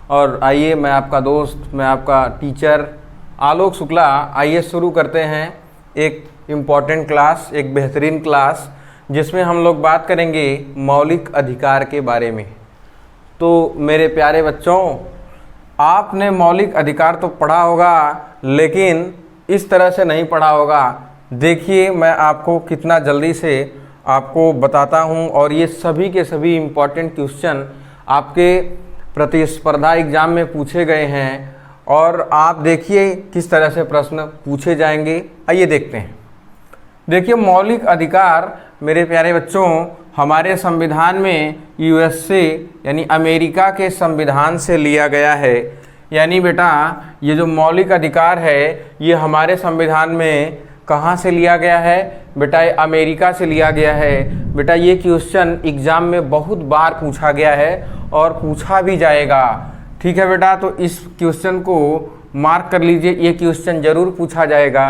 और आइए, मैं आपका दोस्त, मैं आपका टीचर आलोक शुक्ला। आइए शुरू करते हैं एक इम्पॉर्टेंट क्लास, एक बेहतरीन क्लास, जिसमें हम लोग बात करेंगे मौलिक अधिकार के बारे में। तो मेरे प्यारे बच्चों, आपने मौलिक अधिकार तो पढ़ा होगा, लेकिन इस तरह से नहीं पढ़ा होगा। देखिए, मैं आपको कितना जल्दी से आपको बताता हूं, और ये सभी के सभी इम्पॉर्टेंट क्वेश्चन आपके प्रतिस्पर्धा एग्जाम में पूछे गए हैं, और आप देखिए किस तरह से प्रश्न पूछे जाएंगे। आइए देखते हैं। देखिए, मौलिक अधिकार मेरे प्यारे बच्चों हमारे संविधान में यूएसए यानी अमेरिका के संविधान से लिया गया है। यानी बेटा, ये जो मौलिक अधिकार है ये हमारे संविधान में कहाँ से लिया गया है? बेटा, ये अमेरिका से लिया गया है। बेटा, ये क्वेश्चन एग्जाम में बहुत बार पूछा गया है और पूछा भी जाएगा। ठीक है बेटा, तो इस क्वेश्चन को मार्क कर लीजिए, ये क्वेश्चन जरूर पूछा जाएगा।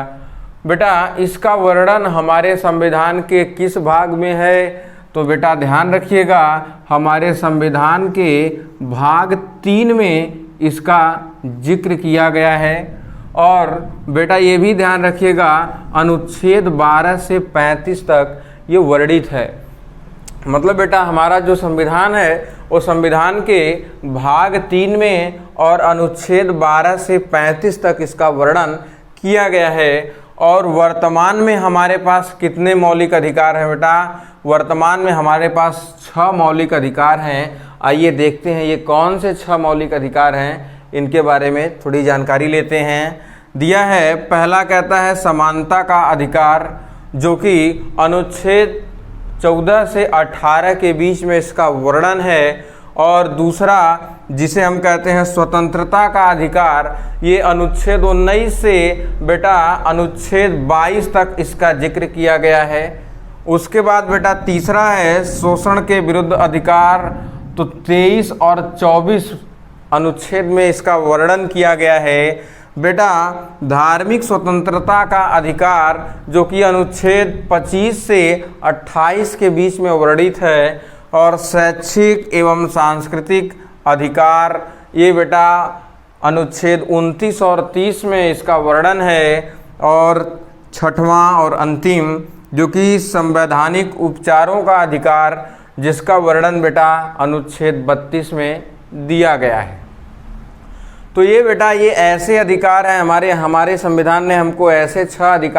बेटा, इसका वर्णन हमारे संविधान के किस भाग में है? तो बेटा ध्यान रखिएगा, हमारे संविधान के भाग 3 में इसका जिक्र किया गया है। और बेटा ये भी ध्यान रखिएगा, अनुच्छेद 12 से 35 तक ये वर्णित है। मतलब बेटा, हमारा जो संविधान है वो संविधान के भाग 3 में और अनुच्छेद 12 से 35 तक इसका वर्णन किया गया है। और वर्तमान में हमारे पास कितने मौलिक अधिकार हैं बेटा? वर्तमान में हमारे पास 6 मौलिक अधिकार हैं। आइए देखते हैं ये कौन से 6 मौलिक अधिकार हैं, इनके बारे में थोड़ी जानकारी लेते हैं। दिया है, पहला कहता है समानता का अधिकार, जो कि अनुच्छेद 14 से 18 के बीच में इसका वर्णन है। और दूसरा जिसे हम कहते हैं स्वतंत्रता का अधिकार, ये अनुच्छेद 19 से बेटा अनुच्छेद 22 तक इसका जिक्र किया गया है। उसके बाद बेटा तीसरा है शोषण के विरुद्ध अधिकार, तो 23 और 24 अनुच्छेद में इसका वर्णन किया गया है। बेटा धार्मिक स्वतंत्रता का अधिकार, जो कि अनुच्छेद 25 से 28 के बीच में वर्णित है। और शैक्षिक एवं सांस्कृतिक अधिकार, ये बेटा अनुच्छेद 29 और 30 में इसका वर्णन है। और छठवां और अंतिम, जो कि संवैधानिक उपचारों का अधिकार, जिसका वर्णन बेटा अनुच्छेद 32 में दिया गया है। तो ये बेटा ये ऐसे अधिकार हैं, हमारे संविधान ने हमको ऐसे 6 अधिकार